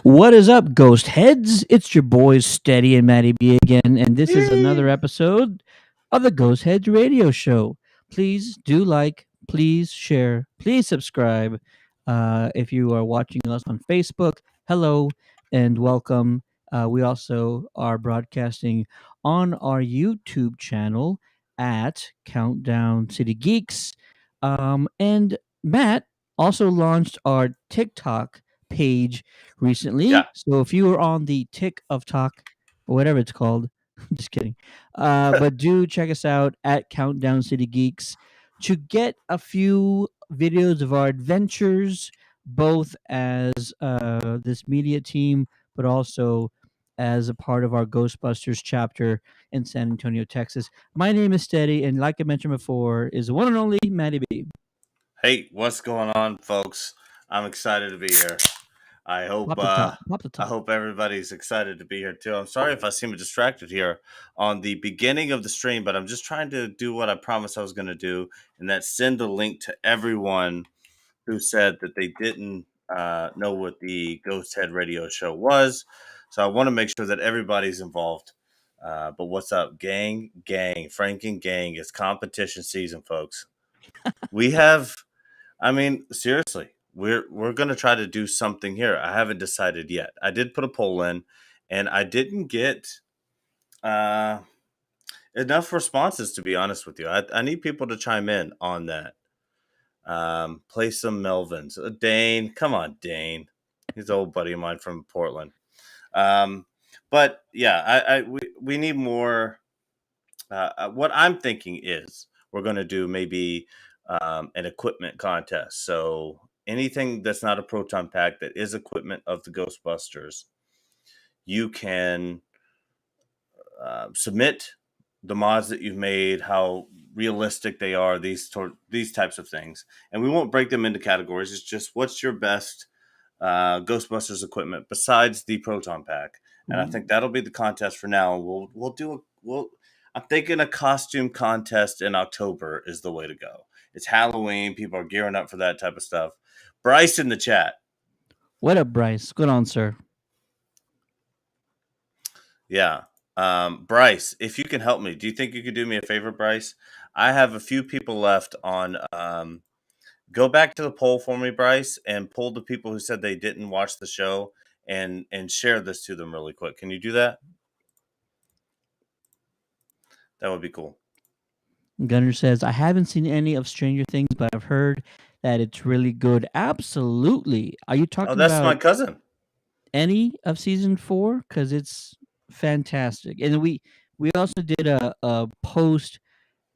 What is up, Ghostheads? It's your boys Steady and Maddie B again, and this is Yay. another episode of the Ghostheads Radio Show. Please do like, please share, please subscribe. If you are watching us on Facebook, hello and welcome. We also are broadcasting on our YouTube channel at Countdown City Geeks. And Matt also launched our TikTok page recently. Yeah. So if you were on the tick of talk or whatever it's called, just kidding. But do check us out at Countdown City Geeks to get a few videos of our adventures, both as this media team, but also as a part of our Ghostbusters chapter in San Antonio, Texas. My name is Steady, and like I mentioned before, is the one and only Maddie B. Hey, what's going on, folks? I'm excited to be here. I hope Pop the top. Pop the I top. hope everybody's excited to be here too. I'm sorry if I seem distracted here on the beginning of the stream, but I'm just trying to do what I promised I was going to do, and that's send a link to everyone who said that they didn't know what the Ghost Head Radio Show was. So I want to make sure that everybody's involved. But what's up, gang? Frank and gang. It's competition season, folks. We have. I mean, seriously, we're gonna try to do something here. I haven't decided yet. I did put a poll in, and I didn't get uh, enough responses to be honest with you. I need people to chime in on that. Play some Melvins. Dane, come on, Dane. He's an old buddy of mine from Portland. But yeah, we need more. What I'm thinking is we're going to do maybe an equipment contest. So anything that's not a proton pack that is equipment of the Ghostbusters, you can submit the mods that you've made, how realistic they are, these types of things, and we won't break them into categories. It's just what's your best Ghostbusters equipment besides the proton pack, and I think that'll be the contest for now. We'll I'm thinking a costume contest in October is the way to go. It's Halloween. People are gearing up for that type of stuff. Bryce in the chat. What up, Bryce? Good on, sir. Yeah. Bryce, if you can help me, do you think you could do me a favor, Bryce? I have a few people left on. Go back to the poll for me, Bryce, and pull the people who said they didn't watch the show and share this to them really quick. Can you do that? That would be cool. Gunner says, I haven't seen any of Stranger Things, but I've heard that it's really good. Absolutely. Are you Oh, talking that's my about cousin. any of season 4? Because it's fantastic. And we also did a post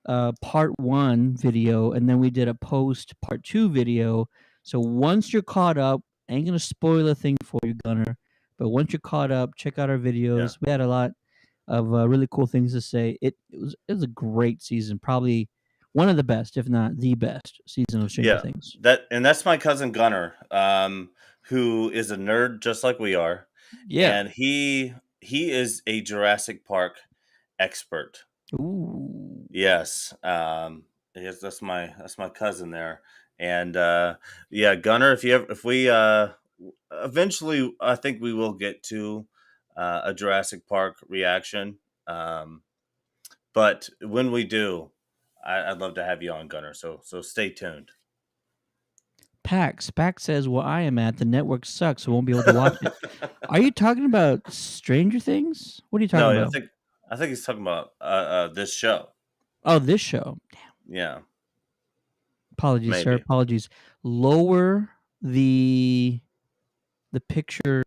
part 1 video, and then we did a post part 2 video. So once you're caught up, I ain't going to spoil a thing for you, Gunner. But once you're caught up, check out our videos. Yeah. We had a lot of really cool things to say. It was a great season, probably one of the best, if not the best season of Stranger Yeah. Things. That's my cousin Gunner, who is a nerd just like we are, Yeah. and he is a Jurassic Park expert. Ooh. Yes. Yes, that's my cousin there. And yeah, Gunner, if we eventually I think we will get to a Jurassic Park reaction. But when we do, I'd love to have you on, Gunner. So stay tuned. Pax says where I am at, the network sucks, so won't be able to watch it. Are you talking about Stranger Things? What are you talking No, about? I think he's talking about this show. Oh, this show. Yeah, Apologies, sir. maybe. Apologies. Lower the picture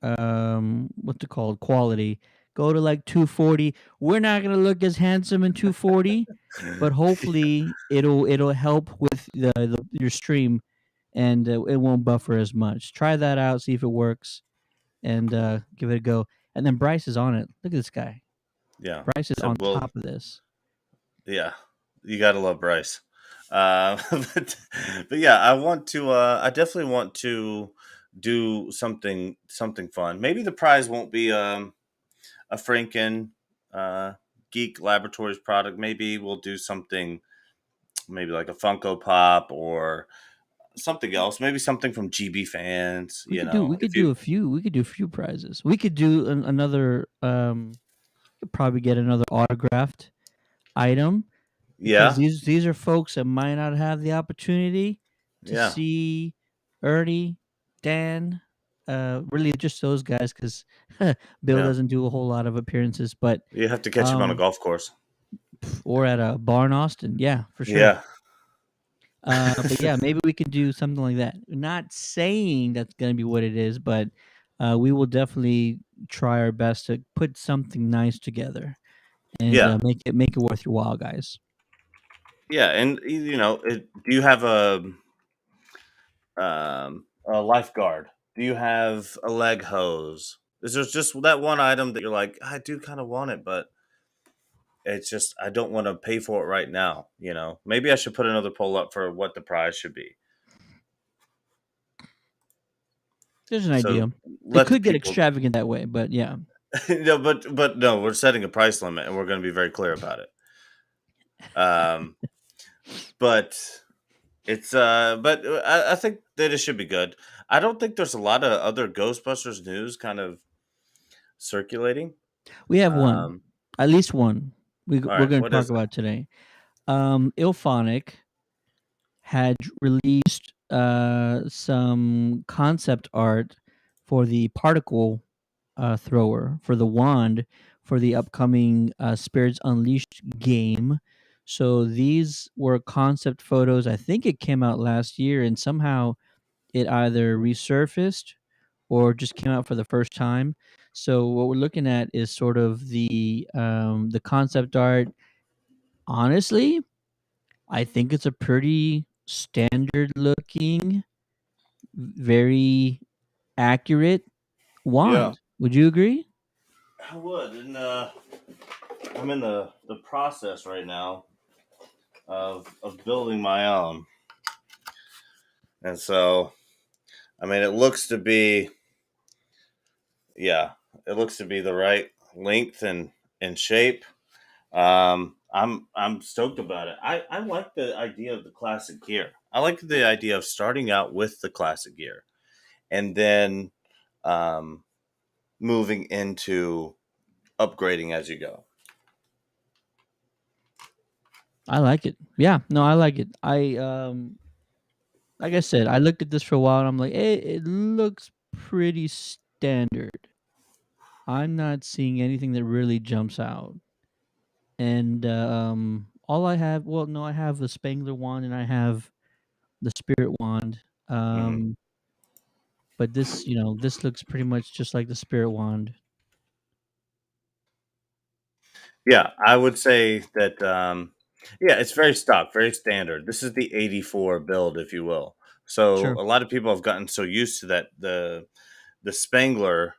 what's it called, quality. Go to like 240. We're not gonna look as handsome in 240, but hopefully it'll help with your stream, and it won't buffer as much. Try that out, see if it works, and give it a go. And then Bryce is on it. Look at this guy. Yeah. Bryce is So on we'll top of this. yeah, you gotta love Bryce. But yeah, I definitely want to do something fun. Maybe the prize won't be a Franken uh, Geek Laboratories product. Maybe we'll do something, maybe like a Funko Pop or something else, maybe something from GB fans. We could do we If could you, do a few prizes. We could do another could probably get another autographed item because yeah, these are folks that might not have the opportunity to yeah, see Ernie, Dan, really just those guys because Bill yeah, doesn't do a whole lot of appearances, but you have to catch him on a um, golf course. or at a bar in Austin, yeah, for sure. Yeah, But yeah, maybe we could do something like that. Not saying that's going to be what it is, but we will definitely try our best to put something nice together and yeah, make it worth your while, guys. yeah. And do you have a lifeguard? Do you have a leg hose? Is there just that one item that you're like, I do kind of want it, but it's just I don't want to pay for it right now. Maybe I should put another poll up for what the prize should be. There's an So idea. It let the could get people. extravagant that way, but yeah, No, but no, we're setting a price limit, and we're going to be very clear about it. Um, but I think that it should be good. I don't think there's a lot of other Ghostbusters news kind of circulating. we have one, Um, at least one. all We're right, going to what talk is it? about today. Ilphonic had released some concept art for the particle thrower for the wand for the upcoming Spirits Unleashed game. So these were concept photos. I think it came out last year, and somehow it either resurfaced or just came out for the first time. So what we're looking at is sort of the concept art. Honestly, I think it's a pretty standard looking, very accurate Yeah, wand. Would you agree? I would, and I'm in the process right now of building my own, and so I mean, it looks to be yeah, it looks to be the right length and shape. I'm stoked about it. I like the idea of the classic gear. I like the idea of starting out with the classic gear and then um, moving into upgrading as you go. I like it. Yeah, no, I like it. Like I said, I looked at this for a while and I'm like, it looks pretty standard. I'm not seeing anything that really jumps out. And all I have, well, no, I have the Spangler wand and I have the Spirit wand. Hmm. Um, but this, this looks pretty much just like the Spirit wand. Yeah, I would say that. Yeah, it's very stock, very standard. This is the '84 build, if you will. So Sure, a lot of people have gotten so used to that the Spangler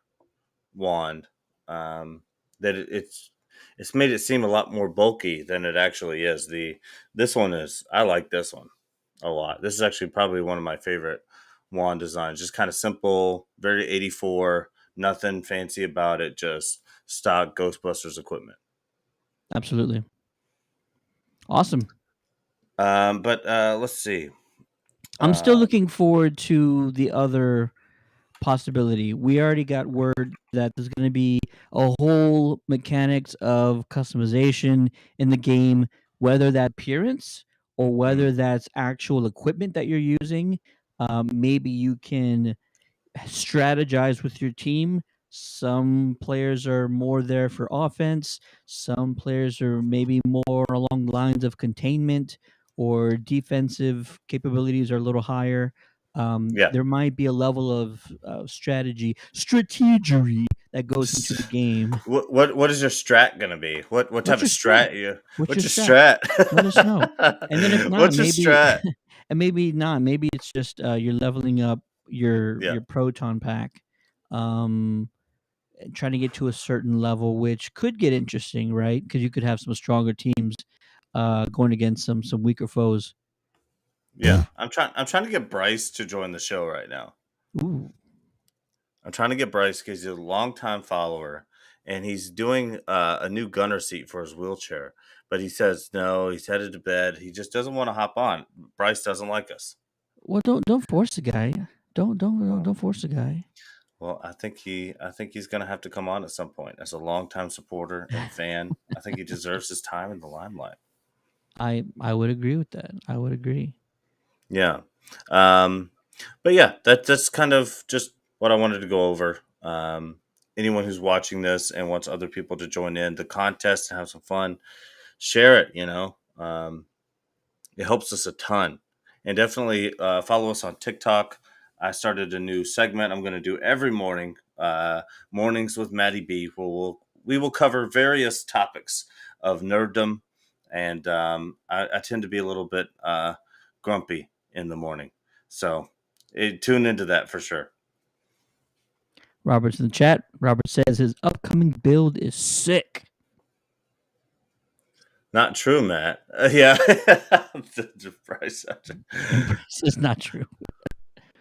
wand um, that it's made it seem a lot more bulky than it actually is. This one is I like this one a lot. This is actually probably one of my favorite wand designs. Just kind of simple, very '84, nothing fancy about it, just stock Ghostbusters equipment. absolutely. Awesome. But let's see. I'm still Um, looking forward to the other possibility. We already got word that there's going to be a whole mechanics of customization in the game, whether that appearance or mhm. whether that's actual equipment that you're using. Maybe you can strategize with your team. Some players are more there for offense. Some players are maybe more along the lines of containment or defensive capabilities are a little higher. Yeah. There might be a level of strategery that goes into the game. What is your strat gonna be? What type What's of your strat? strat you? What's What's your your strat? strat? Let us know. And then if not, What's your maybe strat? and maybe not. Maybe it's just you're leveling up Yeah, your proton pack, um, trying to get to a certain level, which could get interesting, right? Because you could have some stronger teams going against some weaker foes. yeah. I'm trying to get Bryce to join the show right now. Ooh, I'm trying to get Bryce because he's a longtime follower, and he's doing a new gunner seat for his wheelchair. But he says no, he's headed to bed. He just doesn't want to hop on. Bryce doesn't like us. Well, don't force the guy. Don't force the guy. Well, I think he's gonna have to come on at some point as a longtime supporter and fan. I think he deserves his time in the limelight. I would agree with that. I would agree. Yeah. Um, but yeah, that's kind of just what I wanted to go over. Anyone who's watching this and wants other people to join in the contest and have some fun, share it. It helps us a ton. And definitely follow us on TikTok. I started a new segment I'm going to do every morning, mornings with Maddie B, where we will cover various topics of nerddom. And I tend to be a little bit grumpy in the morning. So tune into that for sure. Robert's in the chat. Robert says his upcoming build is sick. Not true, Matt. Yeah. Bryce, And Bryce is not true.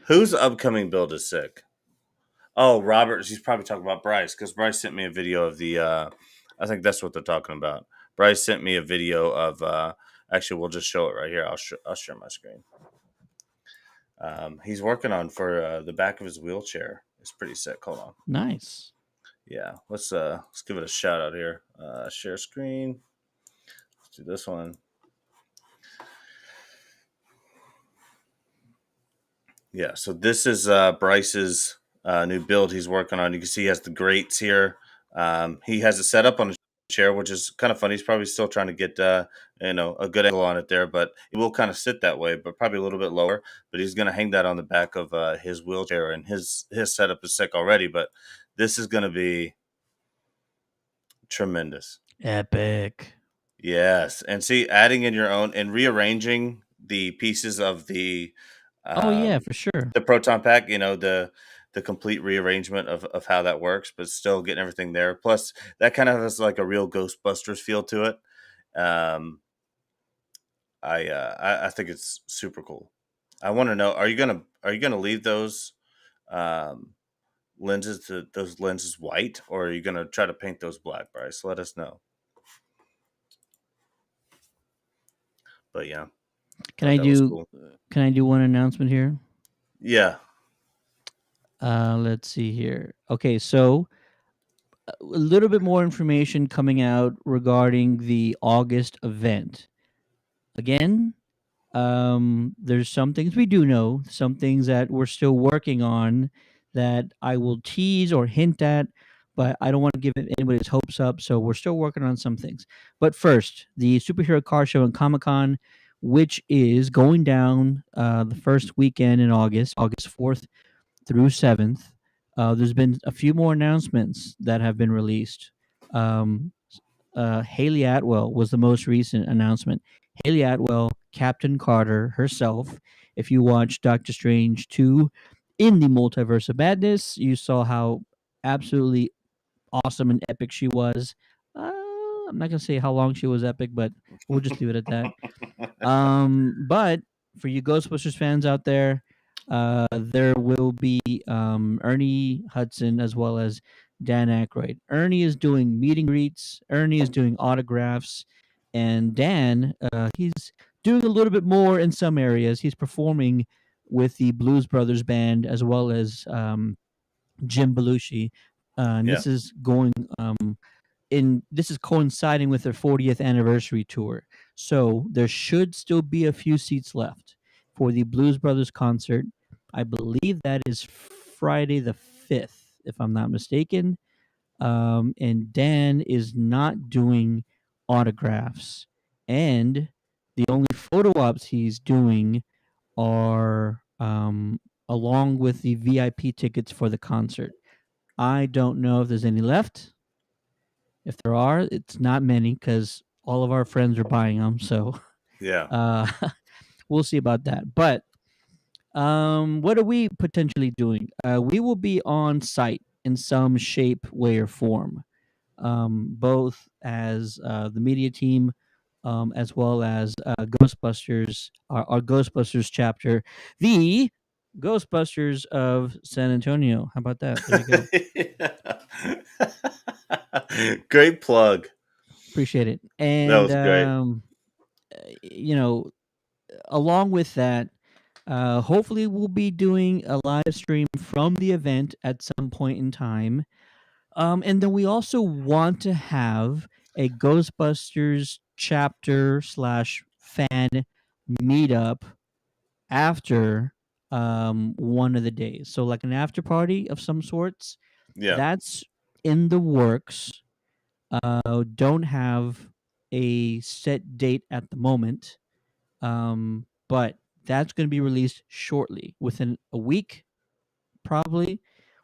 whose upcoming build is sick? Oh, Robert, he's probably talking about Bryce because Bryce sent me a video of the. I think that's what they're talking about. Bryce sent me a video of. Actually, we'll just show it right here. I'll share my screen. He's working on for the back of his wheelchair. It's pretty sick. Hold on. Nice. Yeah, let's give it a shout out here. Share screen. Let's do this one. Yeah, so this is Bryce's new build he's working on. You can see he has the grates here. He has it set up on a chair, which is kind of funny. He's probably still trying to get a good angle on it there, but it will kind of sit that way, but probably a little bit lower. But he's going to hang that on the back of his wheelchair, and his setup is sick already. But this is going to be tremendous. Epic. Yes, and see, adding in your own and rearranging the pieces of Oh yeah, um, for sure. the proton pack. The complete rearrangement of how that works, but still getting everything there. Plus, that kind of has like a real Ghostbusters feel to it. Um, I think it's super cool. I want to know: are you gonna leave um, those lenses white, or are you gonna try to paint those black, Bryce? Let us know. But yeah, Can thought I that was do cool. can I do one announcement here? Yeah. Let's see here. Okay, so a little bit more information coming out regarding the August event. Again, there's some things we do know, some things that we're still working on that I will tease or hint at, but I don't want to give anybody's hopes up. So we're still working on some things. But first, the Superhero Car Show and Comic Con, which is going down the first weekend in August, August 4th through 7th. There's been a few more announcements that have been released. Um, Haley Atwell was the most recent announcement. Haley Atwell, Captain Carter herself. If you watched Doctor Strange 2 in the Multiverse of Madness, you saw how absolutely awesome and epic she was. I'm not going to say how long she was epic, but we'll just leave it at that. But for you Ghostbusters fans out there, there will be Ernie Hudson as well as Dan Aykroyd. Ernie is doing meet and greets. Ernie is doing autographs, and Dan, he's doing a little bit more in some areas. He's performing with the Blues Brothers band as well as Jim Belushi. And Yeah. this is going this is coinciding with their 40th anniversary tour. So there should still be a few seats left for the Blues Brothers concert. I believe that is Friday the 5th, if I'm not mistaken. And Dan is not doing autographs. And the only photo ops he's doing are along with the VIP tickets for the concert. I don't know if there's any left. If there are, it's not many because all of our friends are buying them. So Yeah. uh, we'll see about that. But what are we potentially doing? We will be on site in some shape, way, or form, both as the media team, as well as Ghostbusters, our Ghostbusters chapter, the Ghostbusters of San Antonio. How about that? There you go. Great plug. Appreciate it. That And was great. you know, along with that, Hopefully, we'll be doing a live stream from the event at some point in time. And then we also want to have a Ghostbusters chapter slash fan meetup after one of the days. So like an after party of some sorts. Yeah. That's in the works. Don't have a set date at the moment. But that's going to be released shortly, within a week probably.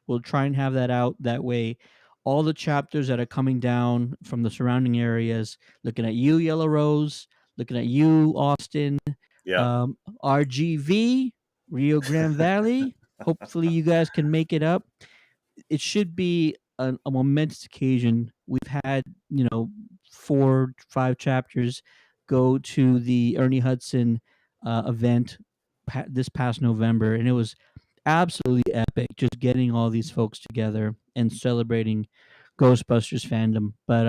We'll try and have that out. That way, all the chapters that are coming down from the surrounding areas, looking at you, Yellow Rose, looking at you, Austin, Yeah. um, RGV, Rio Grande Valley. Hopefully, you guys can make it up. It should be a momentous occasion. We've had, 4, 5 chapters go to the Ernie Hudson event this past November, and it was absolutely epic. Just getting all these folks together and celebrating Ghostbusters fandom. But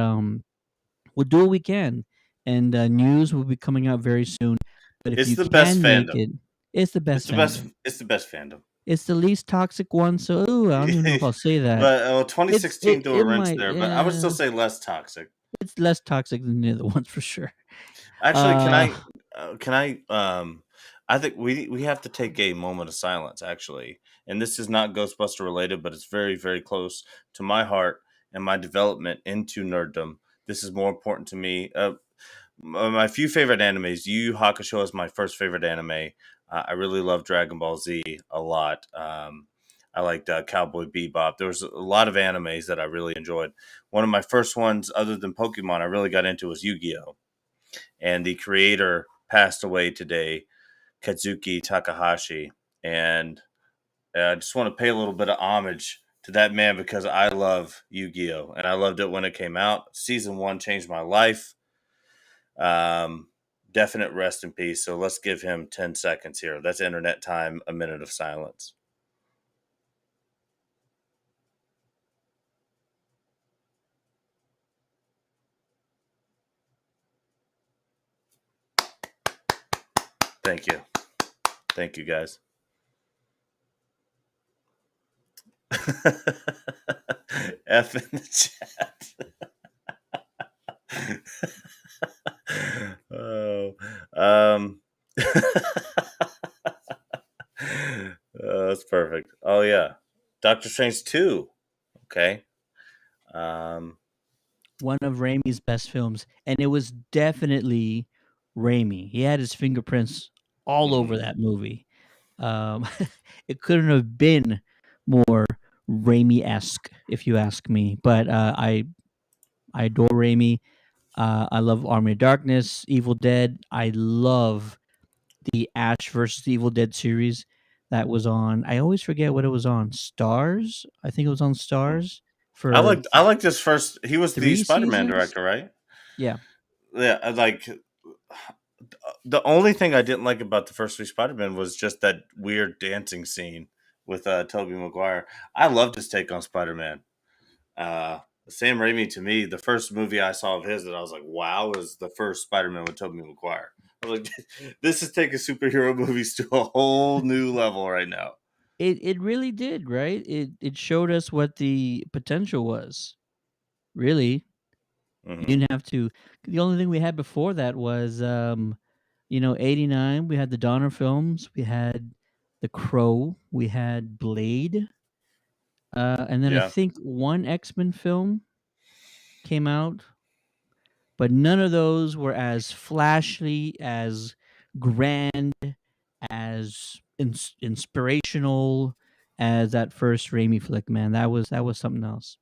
we'll do what we can, and news will be coming out very soon. But if It's you the best can make fandom. it, it's the It's best the best. fandom. It's the best fandom. It's the least toxic one, so ooh, I don't even know if I'll say that. But It's 2016 it threw a it wrench might there, but I would still yeah. say less toxic. It's less toxic than the other ones for sure. Actually, can Uh, I? Can I? I think we have to take a moment of silence. Actually, and this is not Ghostbuster related, but it's very very close to my heart and my development into nerddom. This is more important to me. My few favorite animes. Yu Yu Hakusho is my first favorite anime. I really love Dragon Ball Z a lot. I liked Cowboy Bebop. There was a lot of animes that I really enjoyed. One of my first ones, other than Pokemon, I really got into was Yu-Gi-Oh! And the creator passed away today, Kazuki Takahashi. And I just want to pay a little bit of homage to that man because I love Yu-Gi-Oh! And I loved it when it came out. Season 1 changed my life. Um, Definite rest in peace. So let's give him 10 seconds here. That's internet time, a minute of silence. Thank you. Thank you, guys. F in the chat. Oh, that's perfect. Oh yeah, Doctor Strange 2. Okay. Um, one of Raimi's best films, and it was definitely Raimi. He had his fingerprints all over mhm. that movie. Um, it couldn't have been more Raimi-esque, if you ask me. But I adore Raimi. I love Army of Darkness, Evil Dead. I love the Ash versus the Evil Dead series that was on. I always forget what it was on. Stars? I think it was on Stars for I liked his first. He was the 3 Spider-Man seasons. director, right? Yeah. Yeah, like the only thing I didn't like about the first three Spider-Man was just that weird dancing scene with Tobey Maguire. I loved his take on Spider-Man. Uh, Sam Raimi, to me, the first movie I saw of his that I was like, wow, was the first Spider-Man with Tobey Maguire. I was like, this is taking superhero movies to a whole new level right now. It really did, right? It showed us what the potential was. Really. You Hmm. didn't have to. The only thing we had before that was 89, we had the Donner films, we had The Crow, we had Blade, and then I Yeah, think one X-Men film came out, but none of those were as flashy, as grand, as inspirational as that first Raimi flick, man. That was something else.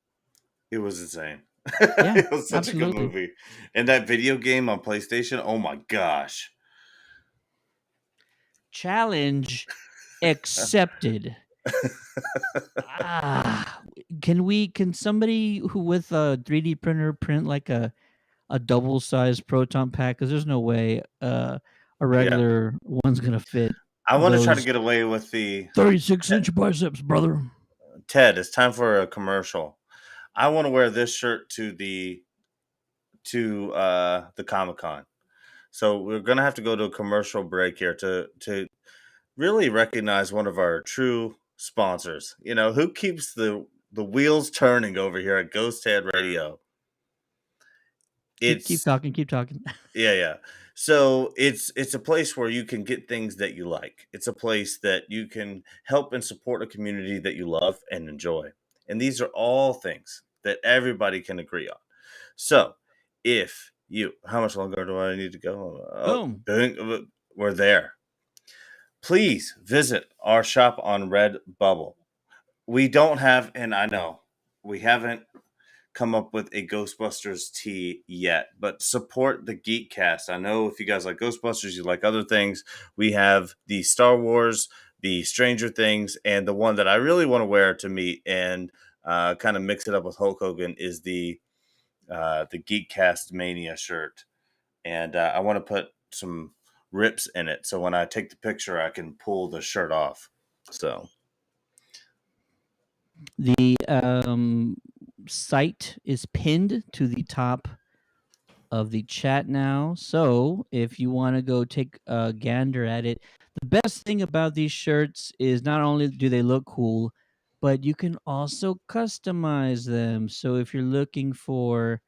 it was insane. Yeah, It was such a good absolutely. movie. And that video game on PlayStation, oh my gosh. Challenge accepted. Ah, can somebody who with a 3D printer print like a double sized proton pack? Because there's no way a Yeah. regular one's gonna fit I want to try to those get away with the 36-inch biceps, brother. Ted, it's time for a commercial. I want to wear this shirt to the Comic Con. So we're gonna have to go to a commercial break here to really recognize one of our true sponsors. You know, who keeps the wheels turning over here at Ghosthead Radio? Keep It's talking. Keep talking. Yeah, yeah. So it's a place where you can get things that you like. It's a place that you can help and support a community that you love and enjoy. And these are all things that everybody can agree on. So, if you how much longer do I need to go? Oh, Boom. we're there. Please visit our shop on Redbubble. We don't have, and I know we haven't come up with a Ghostbusters tee yet, but support the Geek Cast. I know if you guys like Ghostbusters, you like other things. We have the Star Wars, the Stranger Things, and the one that I really want to wear to meet and kind of mix it up with Hulk Hogan is the Geek Cast Mania shirt, and I want to put some rips in it so when I take the picture, I can pull the shirt off. So The site is pinned to the top of the chat now. So if you want to go take a gander at it, the best thing about these shirts is not only do they look cool, but you can also customize them. So if you're looking for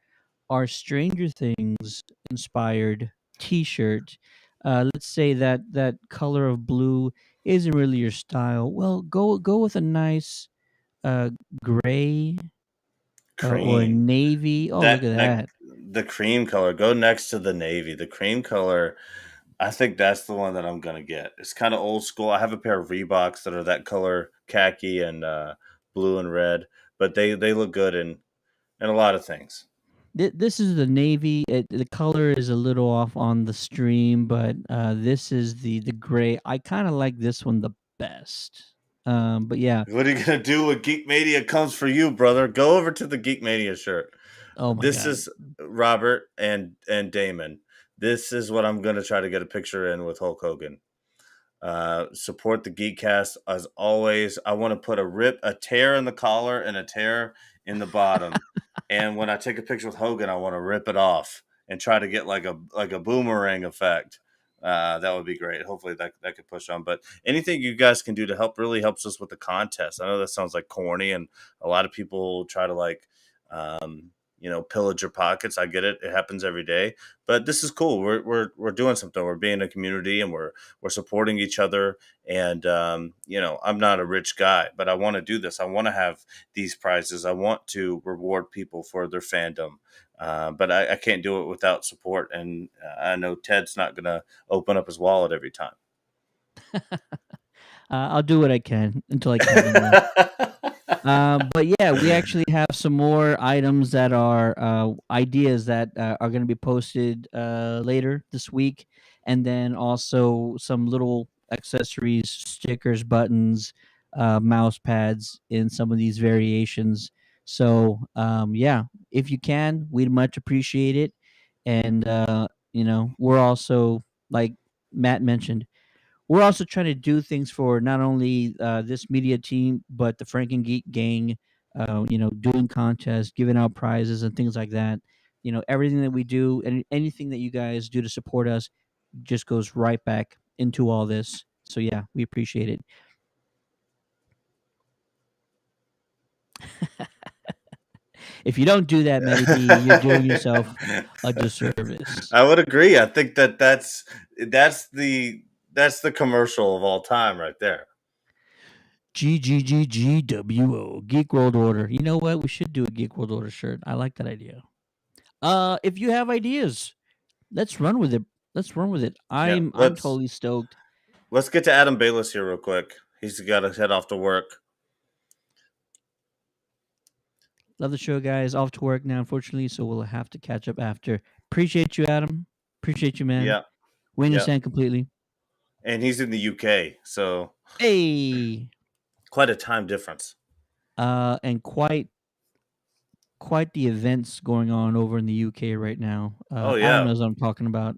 our Stranger Things inspired T-shirt, let's say that that color of blue isn't really your style. Well, go with a nice uh, gray or a cream. navy. Oh, look That at that that. the cream color, go next to the navy. The cream color, I think that's the one that I'm gonna get. It's kind of old school. I have a pair of Reeboks that are that color, khaki and blue and red, but they look good in a lot of things. This is the navy. The color is a little off on the stream, but this is the gray. I kind of like this one the best. But yeah. What are you gonna do when Geek Mania comes for you, brother? Go over to the Geek Mania shirt. Oh my This god. is Robert and Damon. This is what I'm gonna try to get a picture in with Hulk Hogan. Support the Geekcast as always. I want to put a tear in the collar and a tear in the bottom. And when I take a picture with Hogan, I want to rip it off and try to get like a boomerang effect. That would be great. Hopefully that could push on. But anything you guys can do to help really helps us with the contest. I know that sounds like corny, and a lot of people try to pillage your pockets. I get it; it happens every day. But this is cool. We're doing something. We're being a community, and we're supporting each other. And I'm not a rich guy, but I want to do this. I want to have these prizes. I want to reward people for their fandom. But I can't do it without support. And I know Ted's not going to open up his wallet every time. I'll do what I can until I can't anymore. But yeah, we actually have some more items that are ideas that are going to be posted later this week, and then also some little accessories, stickers, buttons, mouse pads in some of these variations. So yeah, if you can, we'd much appreciate it. And we're also, like Matt mentioned, we're also trying to do things for not only this media team but the Frank and Geek gang. Doing contests, giving out prizes, and things like that. Everything that we do and anything that you guys do to support us just goes right back into all this. So yeah, we appreciate it. If you don't do that, Matty D, you're doing yourself a disservice. I would agree. I think that's the commercial of all time right there. GGGGWO, Geek World Order. You know what? We should do a Geek World Order shirt. I like that idea. If you have ideas, let's run with it. Let's run with it. Yeah, I'm totally stoked. let's get to Adam Bayless here real quick. He's got to head off to work. Love the show, guys. Off to work now, unfortunately, so we'll have to catch up after. Appreciate you, Adam. Appreciate you, man. Yeah, We yeah, understand completely. and he's in the UK, so Hey, quite a time difference. and quite the events going on over in the UK right now. Oh Adam yeah, knows what I'm talking about.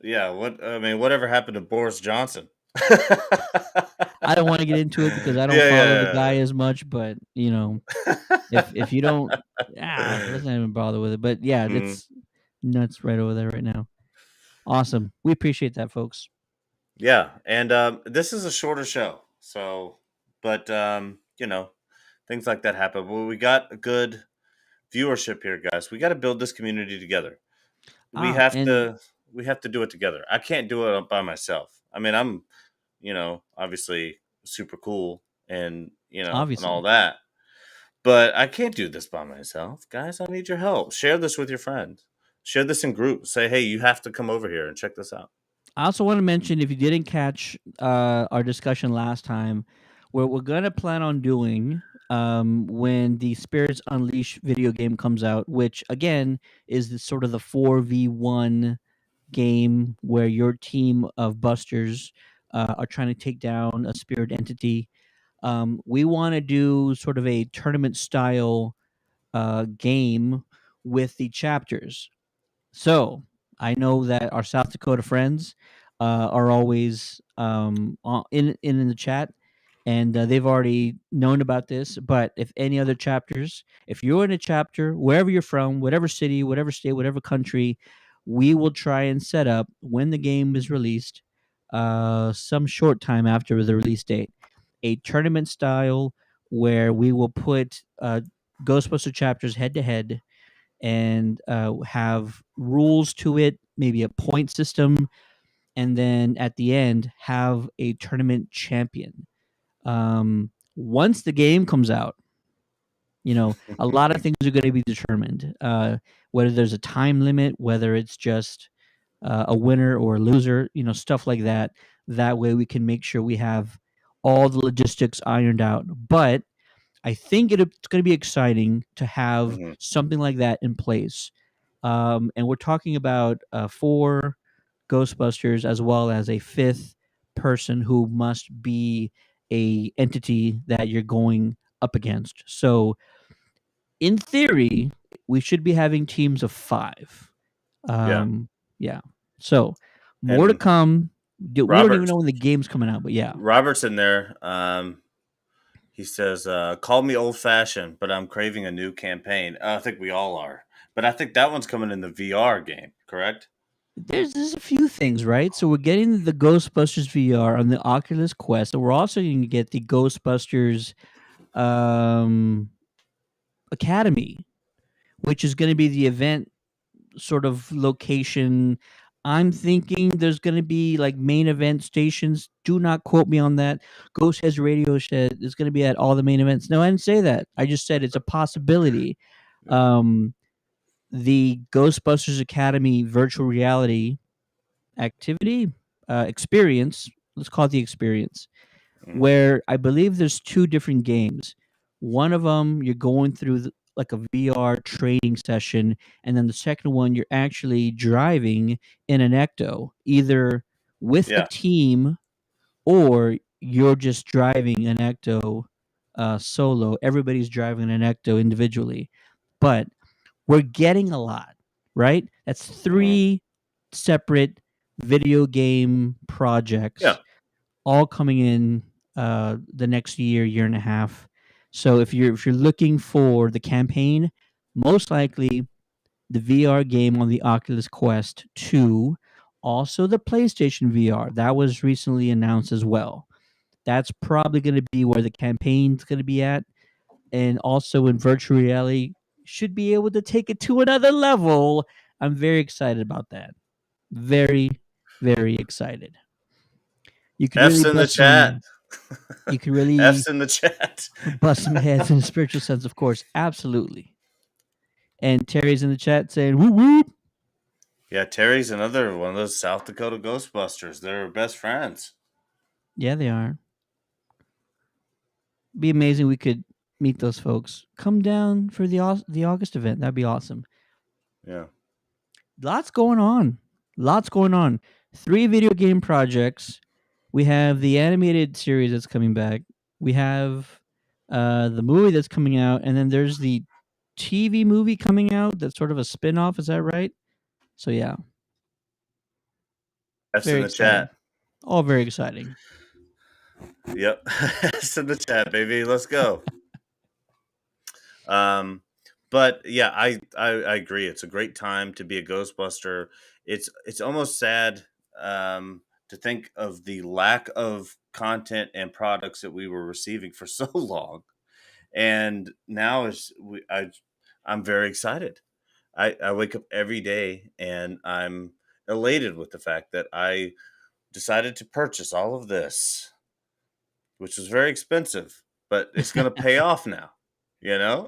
yeah. Whatever happened to Boris Johnson? I don't want to get into it because I don't follow the Yeah, guy as much, but if you don't, let's not even bother with it. But yeah, Mm, it's nuts right over there right now. Awesome. We appreciate that, folks. Yeah, and this is a shorter show, so but things like that happen. Well, we got a good viewership here, guys. We got to build this community together. We Ah, have and to we have to do it together. I can't do it by myself. I mean, I'm obviously super cool and and all obviously. that, but I can't do this by myself, guys. I need your help. Share this with your friends. Share this in groups. Say, hey, you have to come over here and check this out. I also want to mention, if you didn't catch our discussion last time, what we're going to plan on doing when the Spirits Unleashed video game comes out, which again is sort of the 4v1 game where your team of busters are trying to take down a spirit entity. We want to do sort of a tournament style game with the chapters. So I know that our South Dakota friends are always in the chat, and they've already known about this. But if any other chapters, if you're in a chapter, wherever you're from, whatever city, whatever state, whatever country, we will try and set up when the game is released, some short time after the release date, a tournament style where we will put Ghostbuster chapters head to head and have rules to it, maybe a point system, and then at the end have a tournament champion. Once the game comes out, a lot of things are going to be determined. Whether there's a time limit, whether it's just a winner or a loser, stuff like that. That way we can make sure we have all the logistics ironed out. But I think it's going to be exciting to have Hmm. something like that in place. And we're talking about four Ghostbusters as well as a fifth person who must be a entity that you're going up against. So in theory, we should be having teams of five. Yeah, Yeah. So more to and come. We don't even Robert know when the game's coming out, but yeah. Robert's in there. He says, "Call me old fashioned, but I'm craving a new campaign." I think we all are, but I think that one's coming in the VR game. Correct? There's a few things, right? So we're getting the Ghostbusters VR on the Oculus Quest, and we're also going to get the Ghostbusters um, Academy, which is going to be the event sort of location. I'm thinking there's going to be like main event stations. Do not quote me on that. Ghostheads Radio Shed is going to be at all the main events. No, I didn't say that. I just said it's a possibility. Yeah. Um, the Ghostbusters Academy virtual reality activity experience, let's call it the experience, Hmm. where I believe there's two different games. One of them you're going through like a VR training session, and then the second one you're actually driving in an ecto, either with a Yeah. team or you're just driving an ecto solo. Everybody's driving an ecto individually, but we're getting a lot, right? That's Hmm. three separate video game Yeah. projects all coming in the next year and a half. So if you're looking for the campaign, most likely the VR game on the Oculus Quest 2, also the PlayStation VR that was recently announced as well. That's probably going to be where the campaign's going to be at, and also in virtual reality should be able to take it to another level. I'm very excited about that. Very, very excited. You could really F's in the bust chat. some. You could really F's in the chat. bust some heads in a spiritual sense, of course. Absolutely. And Terry's in the chat saying, "Whoop whoop." Yeah, Terry's another one of those South Dakota Ghostbusters. They're best friends. Yeah, they are. Be amazing. We could meet those folks. Come down for the August event. That'd be awesome. Yeah. Lots going on. Lots going on. Three video game projects. We have the animated series that's coming back. We have the movie that's coming out, and then there's the TV movie coming out that's sort of a spin-off. Is that right? So yeah, F's in very the exciting. chat. All very exciting. Yep. F's in the chat, baby. Let's go. Um, but yeah, I agree. It's a great time to be a Ghostbuster. It's almost sad to think of the lack of content and products that we were receiving for so long. And now I'm very excited. I wake up every day and I'm elated with the fact that I decided to purchase all of this, which was very expensive, but it's going to pay off now. You know,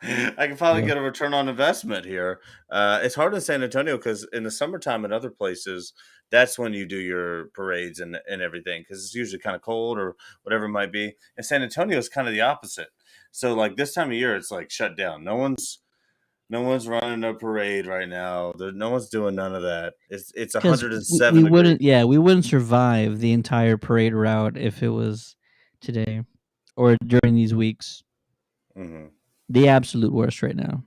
I can finally Yeah. get a return on investment here. It's hard in San Antonio because in the summertime and other places, that's when you do your parades and everything because it's usually kind of cold or whatever it might be. And San Antonio is kind of the opposite. So like this time of year, it's like shut down. No one's running a parade right now. No one's doing none of that. It's Because 107 we degrees. wouldn't, yeah, we wouldn't survive the entire parade route if it was today or during these weeks. Hmm. The absolute worst right now.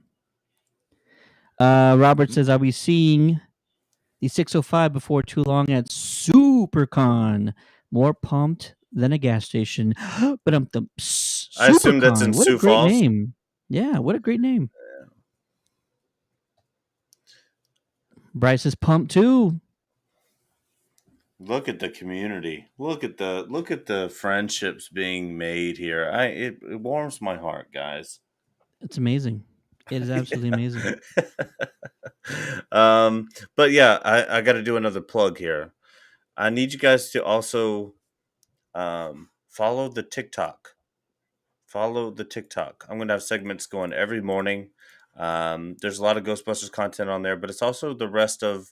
Robert says, "I'll be seeing the 605 before too long at SuperCon. More pumped than a gas station." But the I assume that's SuperCon. in What a Sioux great Falls. name! Yeah, what a great name. Bryce is pumped too. Look at the community. Look at the friendships being made here. It warms my heart, guys. It's amazing. It is absolutely amazing. um, but yeah, I got to do another plug here. I need you guys to also follow the TikTok. Follow the TikTok. I'm going to have segments going every morning. There's a lot of Ghostbusters content on there, but it's also the rest of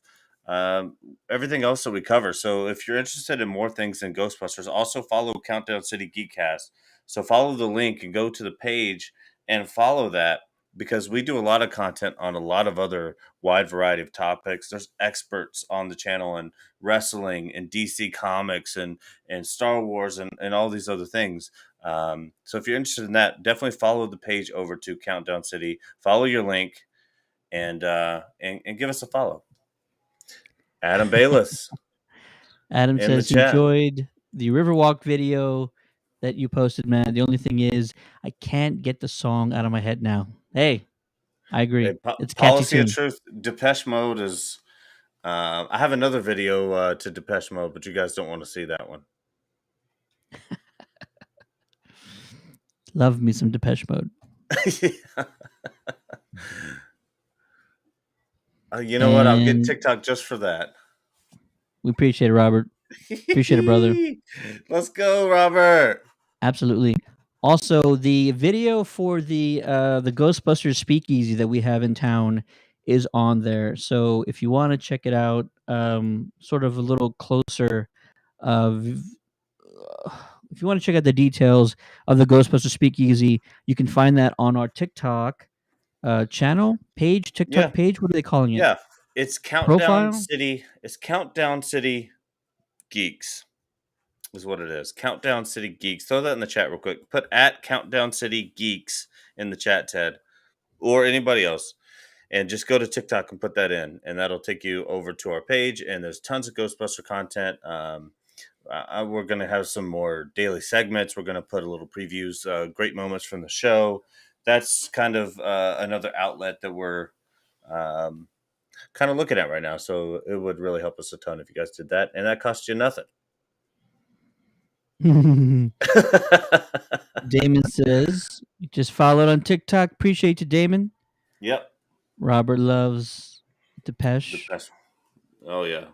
everything else that we cover. So if you're interested in more things than Ghostbusters, also follow Countdown City Geekcast. So follow the link and go to the page and follow that because we do a lot of content on a lot of other wide variety of topics. There's experts on the channel and wrestling and DC Comics and Star Wars and all these other things. So if you're interested in that, definitely follow the page over to Countdown City. Follow your link and give us a follow. Adam Bayless Adam in the says he chat. enjoyed the Riverwalk video that you posted, man. The only thing is, I can't get the song out of my head now. Hey, I Hey, agree. It's a catchy Policy of tune. Truth. Depeche Mode is. I have another video to Depeche Mode, but you guys don't want to see that one. Love me some Depeche Mode. You know what? I'll get And TikTok just for that. we appreciate it, Robert. Appreciate it, brother. Let's go, Robert. Absolutely. Also, the video for the Ghostbusters speakeasy that we have in town is on there. So if you want to check it out, sort of a little closer, v- if you want to check out the details of the Ghostbusters speakeasy, you can find that on our TikTok channel page, Yeah, TikTok page. What are they calling it? yeah. It's Countdown Profile. City. It's Countdown City Geeks. Is what it is. Countdown City Geeks. Throw that in the chat real quick. Put at Countdown City Geeks in the chat, Ted, or anybody else, and just go to TikTok and put that in, and that'll take you over to our page. And there's tons of Ghostbuster content. We're gonna have some more daily segments. We're gonna put a little previews, great moments from the show. That's kind of another outlet that we're um, kind of looking at right now. So it would really help us a ton if you guys did that, and that costs you nothing. Damon says, just followed on TikTok. Appreciate you, Damon. Yep. Robert loves The Depeche. best. Oh yeah.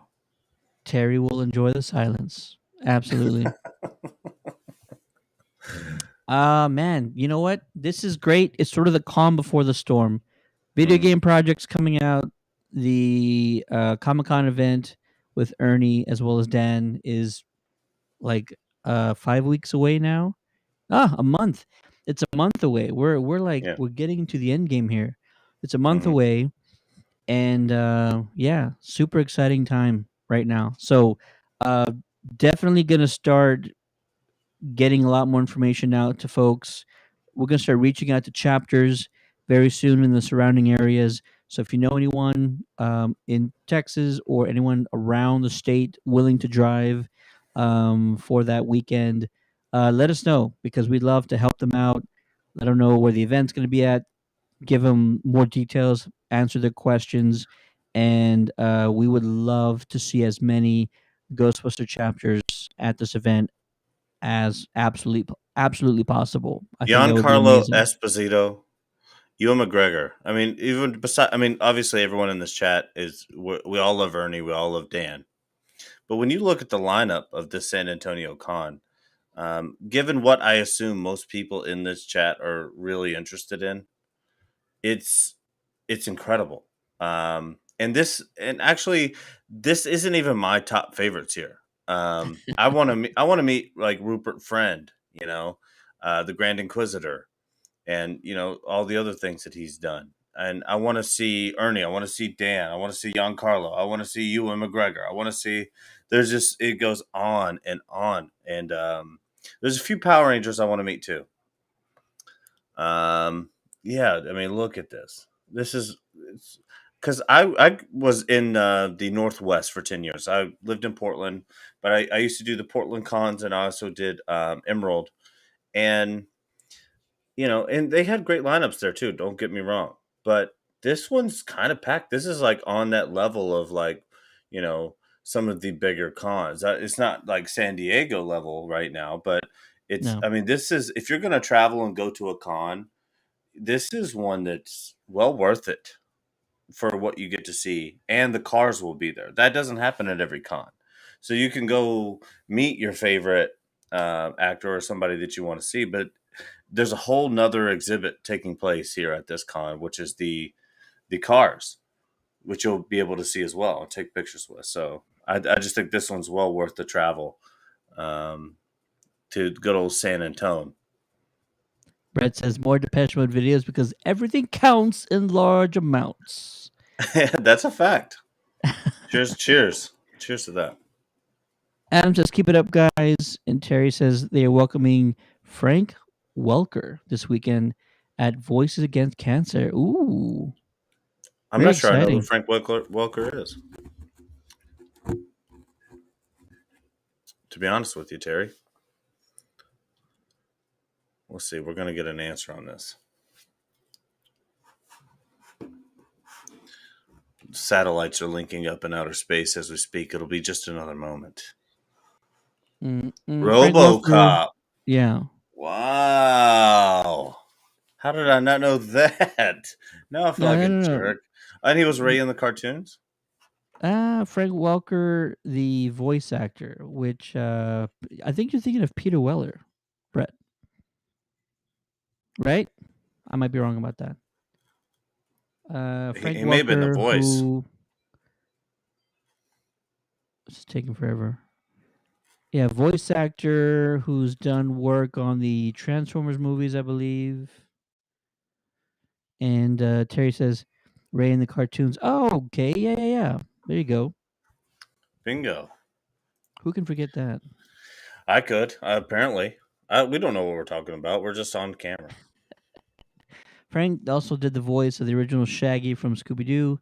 Terry will enjoy the silence. Absolutely. Man, you know what? This is great. It's sort of the calm before the storm. Video Mhm. game projects coming out. The Comic Con event with Ernie as well as Dan is like 5 weeks away now. A month. It's a month away. We're like Yeah. we're getting into the end game here. It's a month Mhm. away, and yeah, super exciting time right now. So uh, definitely gonna start getting a lot more information out to folks. We're going to start reaching out to chapters very soon in the surrounding areas. So if you know anyone in Texas or anyone around the state willing to drive for that weekend, let us know because we'd love to help them out. Let them know where the event's going to be at, give them more details, answer their questions, and we would love to see as many Ghostbuster chapters at this event as absolutely possible. I think that would be Giancarlo amazing. Esposito, Ewan McGregor. I mean, even beside, I mean, obviously everyone in this chat is we all love Ernie, we all love Dan. But when you look at the lineup of this San Antonio con, given what I assume most people in this chat are really interested in, it's incredible. And actually, this isn't even my top favorites here. I want to meet like Rupert Friend, the Grand Inquisitor, and all the other things that he's done. And I want to see Ernie. I want to see Dan. I want to see Giancarlo. I want to see Ewan McGregor. I want to see. There's just it goes on and on. And there's a few Power Rangers I want to meet too. Yeah, I mean, look at this. This is because I was in the Northwest for 10 years. I lived in Portland, but I used to do the Portland cons, and I also did Emerald, and and they had great lineups there too. Don't get me wrong, but this one's kind of packed. This is like on that level of like some of the bigger cons. It's not like San Diego level right now, but it's. No, I mean, this is if you're going to travel and go to a con, this is one that's well worth it for what you get to see, and the cars will be there. That doesn't happen at every con, so you can go meet your favorite actor or somebody that you want to see. But there's a whole nother exhibit taking place here at this con, which is the cars, which you'll be able to see as well and take pictures with. So I just think this one's well worth the travel to good old San Antonio. Brett says more Depeche Mode videos because everything counts in large amounts. That's a fact. Cheers to that. Adam says, keep it up, guys. And Terry says they are welcoming Frank Welker this weekend at Voices Against Cancer. Ooh. I'm Very not sure I know who exciting. Frank Welker is. To be honest with you, Terry. We'll see. We're going to get an answer on this. Satellites are linking up in outer space as we speak. It'll be just another moment. Frank RoboCop. Welker, yeah. Wow. How did I not know that? Now I feel like a No. jerk. And he was Ray in the cartoons? Frank Welker, the voice actor, which I think you're thinking of Peter Weller, Brett. Right? I might be wrong about that. Frank He may have been the Welker, voice. who it's taking forever. Yeah, voice actor who's done work on the Transformers movies, I believe. And Terry says Ray in the cartoons. Oh, okay. Yeah. There you go. Bingo. Who can forget that? I could, apparently. We don't know what we're talking about. We're just on camera. Frank also did the voice of the original Shaggy from Scooby-Doo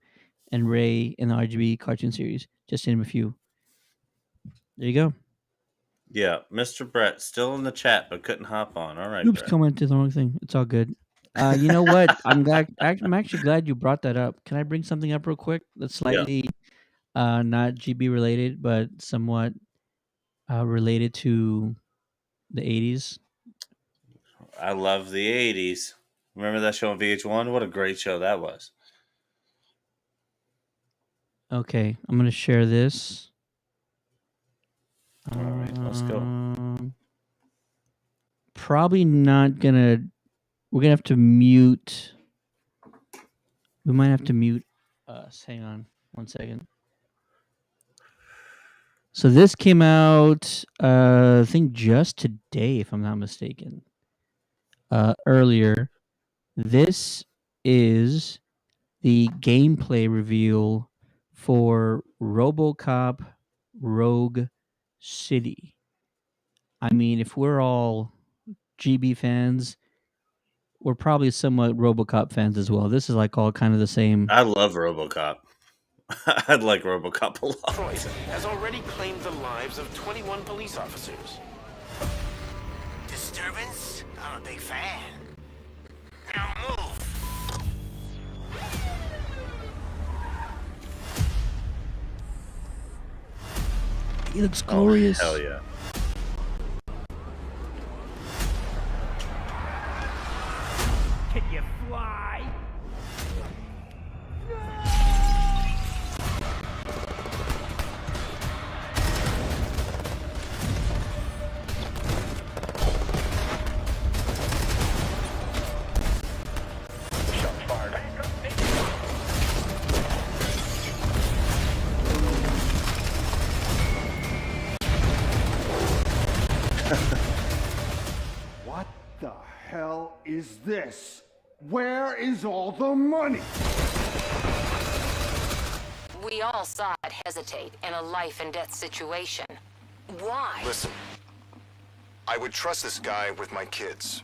and Ray in the RGB cartoon series. Just to name a few. There you go. Yeah, Mr. Brett still in the chat but couldn't hop on. All right, Oops, Brett. commented the wrong thing. It's all good. You know what? I'm actually glad you brought that up. Can I bring something up real quick that's slightly not GB related, but somewhat related to the 80s? I love the 80s. Remember that show on VH1? What a great show that was. Okay, I'm going to share this. All right, let's go. Probably not going to... We're going to have to mute... We might have to mute us. Hang on 1 second. So this came out, I think just today, if I'm not mistaken. Earlier. This is the gameplay reveal for RoboCop Rogue City. I mean, if we're all GB fans, we're probably somewhat RoboCop fans as well. This is like all kind of the same. I love RoboCop. I'd like RoboCop a lot. Poison has already claimed the lives of 21 police officers. Disturbance? I'm a big fan. Now move. He looks Oh, hell glorious. yeah. Can you fly? Shot fired. What the hell is this? Where is all the money? We all saw it hesitate in a life and death situation. Why? Listen, I would trust this guy with my kids.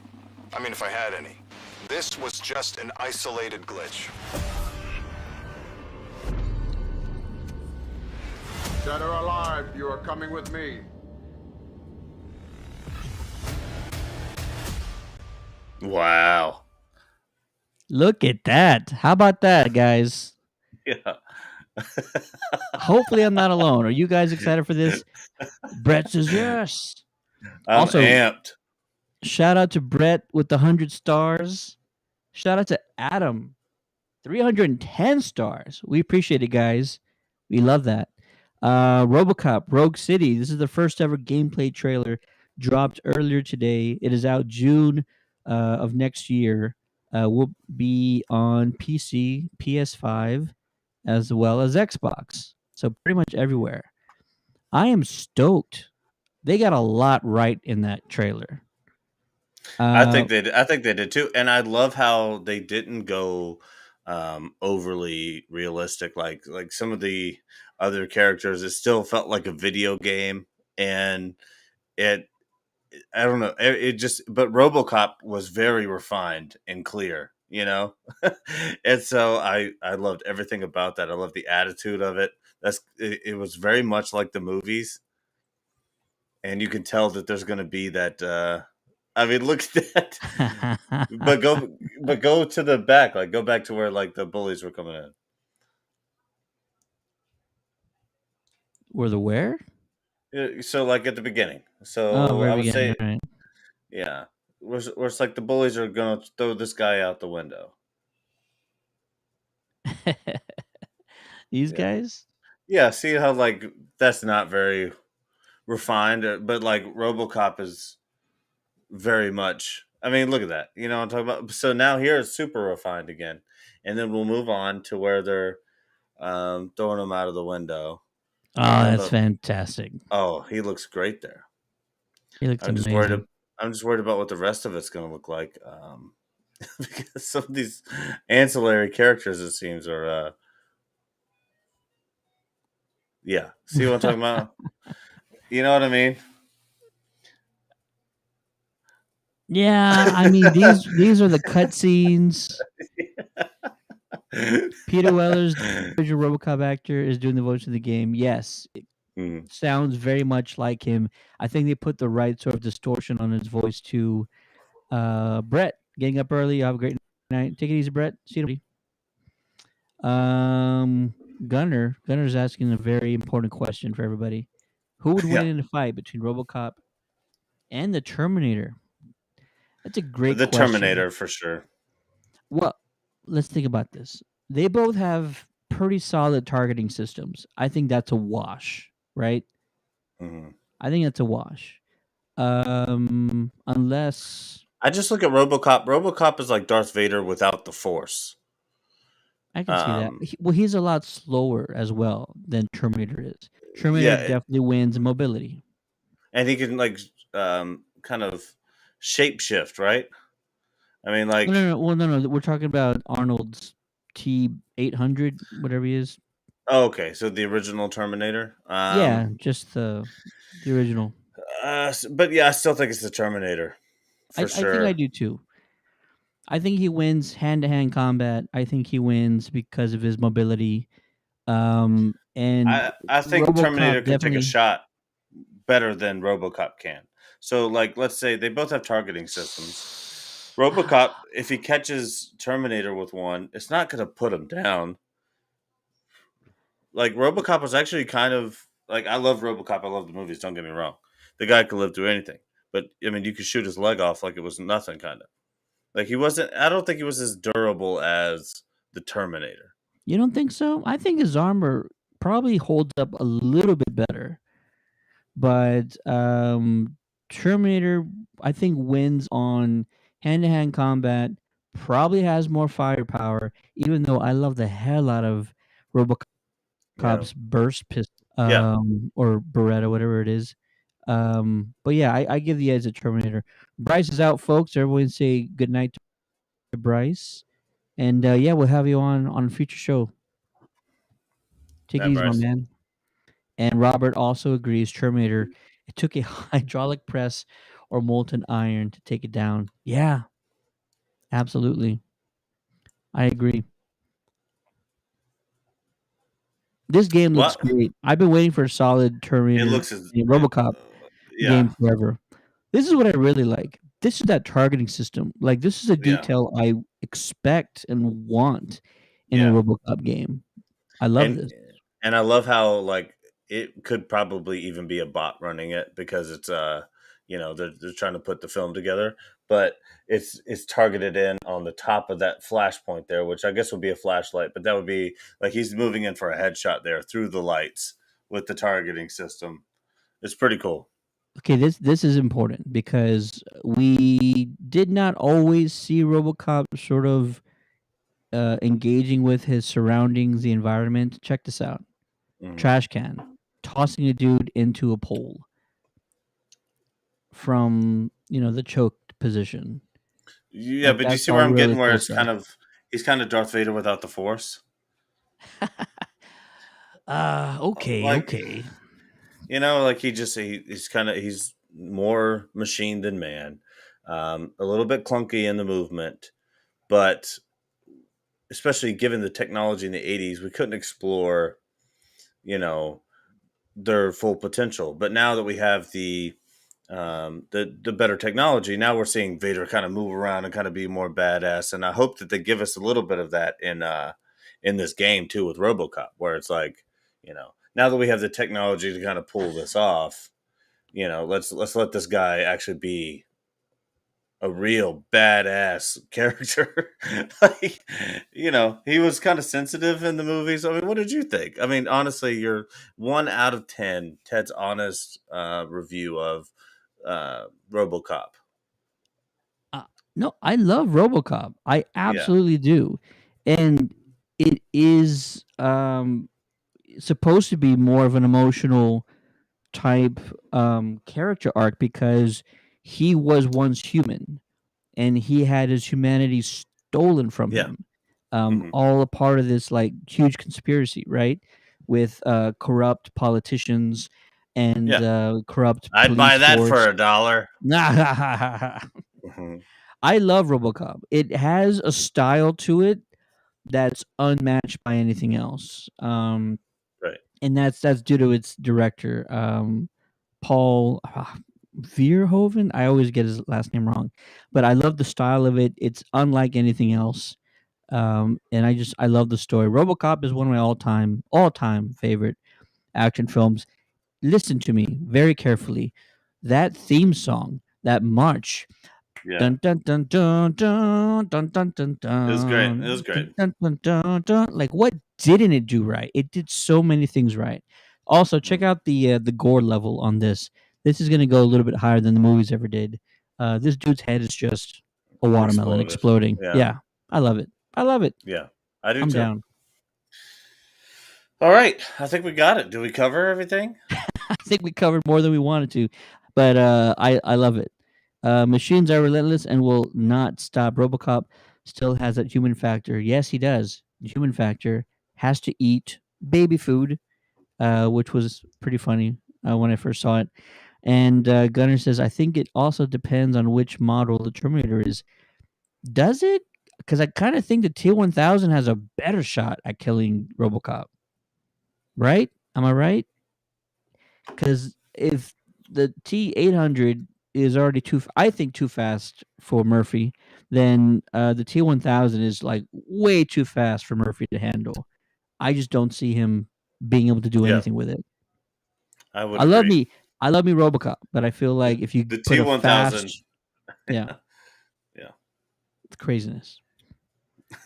I mean, if I had any. This was just an isolated glitch. Dead or alive, you are coming with me. Wow. Look at that. How about that, guys? Yeah. Hopefully, I'm not alone. Are you guys excited for this? Brett says yes. I'm Also, amped. shout out to Brett with the 100 stars. Shout out to Adam, 310 stars. We appreciate it, guys. We love that. RoboCop, Rogue City. This is the first ever gameplay trailer dropped earlier today. It is out June of next year. Will be on PC, PS5, as well as Xbox. So pretty much everywhere. I am stoked. They got a lot right in that trailer. I Uh, think they did. I think they did too, and I love how they didn't go overly realistic. Like some of the other characters, it still felt like a video game, and it. I don't know. It just, but RoboCop was very refined and clear, you know, and so I loved everything about that. I love the attitude of it. It was very much like the movies, and you can tell that there's going to be that. I mean, look at that. But go to the back, like go back to where like the bullies were coming in. were the where? Yeah, so like at the beginning. Oh, So very I would beginning. say, All right. yeah, where it's like the bullies are gonna throw this guy out the window. These Yeah, guys? yeah. See how like that's not very refined, but like RoboCop is very much. I mean, look at that. You know what I'm talking about. So now here it's super refined again, and then we'll move on to where they're throwing him out of the window. Oh, that's But fantastic. oh, he looks great there. He looks I'm just worried. amazing. I'm just worried about what the rest of it's going to look like. Because some of these ancillary characters, it seems, are yeah. See what I'm talking about? You know what I mean? Yeah, I mean these are the cutscenes. Peter Weller's the original RoboCop actor is doing the voice of the game. Yes, it Mm. sounds very much like him. I think they put the right sort of distortion on his voice too. Brett, getting up early. Have a great night. Take it easy, Brett. See you. Gunner's asking a very important question for everybody. Who would win Yeah, in a fight between RoboCop and the Terminator? That's a great the question. Terminator for sure. Well, let's think about this. They both have pretty solid targeting systems. I think that's a wash, right? Mhm. I think that's a wash. Unless I just look at RoboCop. RoboCop is like Darth Vader without the Force. I can see that. Um, Well, he's a lot slower as well than Terminator is. Terminator yeah, definitely wins in mobility. and he can like kind of shapeshift, right? I mean, No, like, no, no. Well, no, no. We're talking about Arnold's T-800, whatever he is. oh, okay, so the original Terminator. Yeah, just the original. But yeah, I still think it's the Terminator for I think I sure. do too. I think he wins hand-to-hand combat. I think he wins because of his mobility. And I think Terminator RoboCop can take a definitely. shot better than RoboCop can. So, like, let's say they both have targeting systems. RoboCop, if he catches Terminator with one, it's not going to put him down. Like RoboCop was actually kind of like I love RoboCop. I love the movies. Don't get me wrong. The guy could live through anything, but I mean, you could shoot his leg off like it was nothing, kind of. Like he wasn't. I don't think he was as durable as the Terminator. You don't think so? I think his armor probably holds up a little bit better, but Terminator, I think, wins on hand-to-hand combat. Probably has more firepower, even though I love the hell out of Yeah, RoboCop's burst pistol, yeah. or Beretta, whatever it is. But yeah, I give the edge to Terminator. Bryce is out, folks. Everyone say good night to Bryce, and yeah, we'll have you on a future show. Take it That easy, my Bryce. man. And Robert also agrees. Terminator. It took a hydraulic press or molten iron to take it down. Yeah, absolutely. I agree. This game looks What? great. I've been waiting for a solid It Terminator looks as RoboCop yeah, game forever. This is what I really like. This is that targeting system. Like, this is a yeah, detail I expect and want in a yeah. RoboCop game. I love And this. I love how like it could probably even be a bot running it because it's they're trying to put the film together, but it's targeted in on the top of that flashpoint there, which I guess would be a flashlight, but that would be like he's moving in for a headshot there through the lights with the targeting system. It's pretty cool. Okay, this is important because we did not always see RoboCop sort of engaging with his surroundings, the environment. Check this out: Mhm. trash can, tossing a dude into a pole from the choked position. Yeah, Like, but do you that's see where all I'm really getting where cool it's stuff. kind of he's kind of Darth Vader without the Force? Okay, Like okay. like he's more machine than man, a little bit clunky in the movement, but especially given the technology in the 80s, we couldn't explore you know their full potential. But now that we have the better technology, now we're seeing Vader kind of move around and kind of be more badass, and I hope that they give us a little bit of that in this game too with RoboCop, where it's like now that we have the technology to kind of pull this off, let's let this guy actually be a real badass character. Like, he was kind of sensitive in the movies. I mean, what did you think? I mean, honestly, you're 1 out of 10. Ted's honest review of RoboCop. Uh, no, I love RoboCop. I Yeah, absolutely do, and it is supposed to be more of an emotional type character arc because he was once human and he had his humanity stolen from yeah, him. hmm All a part of this like huge conspiracy, right? With corrupt politicians and yeah. corrupt I'd buy police that for force. $1. I Hmm. love RoboCop. It has a style to it that's unmatched by anything else. Right. And that's due to its director, Paul Verhoeven. I always get his last name wrong, but I love the style of it. It's unlike anything else, and I love the story. RoboCop is one of my all time favorite action films. Listen to me very carefully. That theme song, that march, Yeah, dun dun dun dun dun dun dun dun it was great. It dun was great. dun dun dun dun dun. Like, what didn't it do right? It did so many things right. Also, check Mhm. out the gore level on this. This is gonna go a little bit higher than the movies ever did. This dude's head is just a watermelon Exploded. exploding. Yeah, Yeah, I love it. I love it. yeah. I do I'm too. down. All right, I think we got it. Did we cover everything? I think we covered more than we wanted to, but I love it. Machines are relentless and will not stop. RoboCop still has that human factor. Yes, he does. The human factor has to eat baby food, which was pretty funny when I first saw it. And Gunner says, I think it also depends on which model the Terminator is. Does it? Because I kind of think the T-1000 has a better shot at killing RoboCop. Right? Am I right? Because if the T-800 is already I think too fast for Murphy, then the T-1000 is like way too fast for Murphy to handle. I just don't see him being able to do Yeah. anything with it. I would I love agree. me, I love me RoboCop, but I feel like The, if you the put a T1000, fast, yeah, yeah, it's craziness.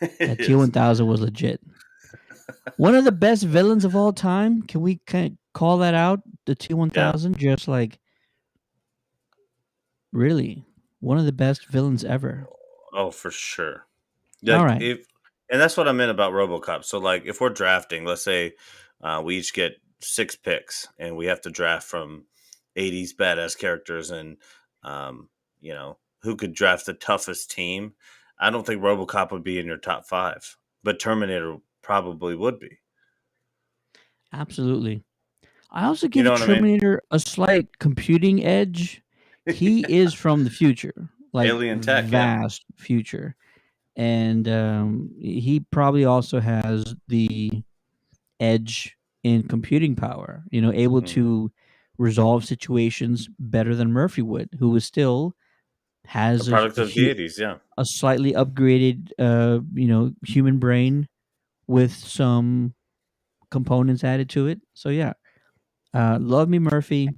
it That T is. 1000 was legit. One of the best villains of all time. Can we kind of call that out? The T one Yeah. thousand, just like really one of the best villains ever. Oh, for sure. All Like right, if, and that's what I meant about RoboCop. So like, if we're drafting, let's say we each get 6 picks, and we have to draft from '80s badass characters, and um, who could draft the toughest team. I don't think RoboCop would be in your top 5, but Terminator probably would be. absolutely. I also You know give what I mean? Terminator a slight computing edge. He is from the future, like Alien tech, yeah. vast future, and he probably also has the edge in computing power. Able Mhm. to resolve situations better than Murphy would, who is still A has product of the '80s, yeah. a slightly upgraded, human brain with some components added to it. So yeah, love me Murphy.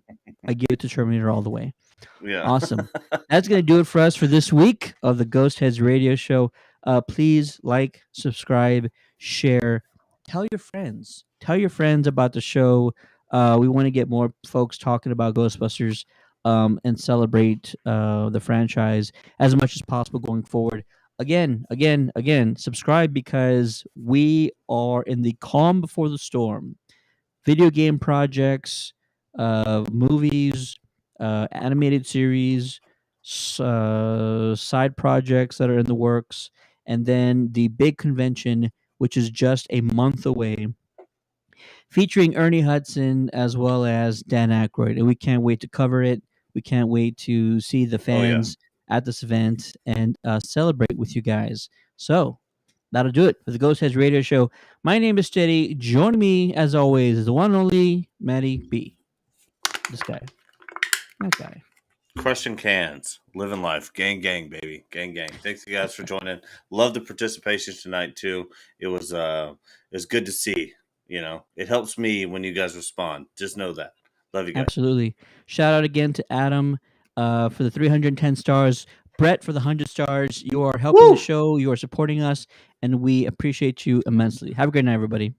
I give it to Terminator all the way. Yeah. Awesome. That's going to do it for us for this week of the Ghost Heads Radio Show. Please like, subscribe, share, tell your friends. Tell your friends about the show. We want to get more folks talking about Ghostbusters and celebrate the franchise as much as possible going forward. Again, subscribe because we are in the calm before the storm. Video game projects, movies, animated series, side projects that are in the works, and then the big convention, which is just a month away, featuring Ernie Hudson as well as Dan Aykroyd. And we can't wait to cover it. We can't wait to see the Oh yeah. fans at this event and celebrate with you guys. So that'll do it for the Ghost Heads Radio Show. My name is Steady. Joining me, as always, is the one and only Matty B. This guy. That guy. Crushing cans, living life, gang, gang, baby, gang, gang. Thanks you guys for joining. Love the participation tonight too. It was good to see. It helps me when you guys respond. Just know that. Love you guys. Absolutely. Shout out again to Adam for the 310 stars. Brett for the 100 stars. You are helping the Woo! show. You are supporting us, and we appreciate you immensely. Have a great night, everybody.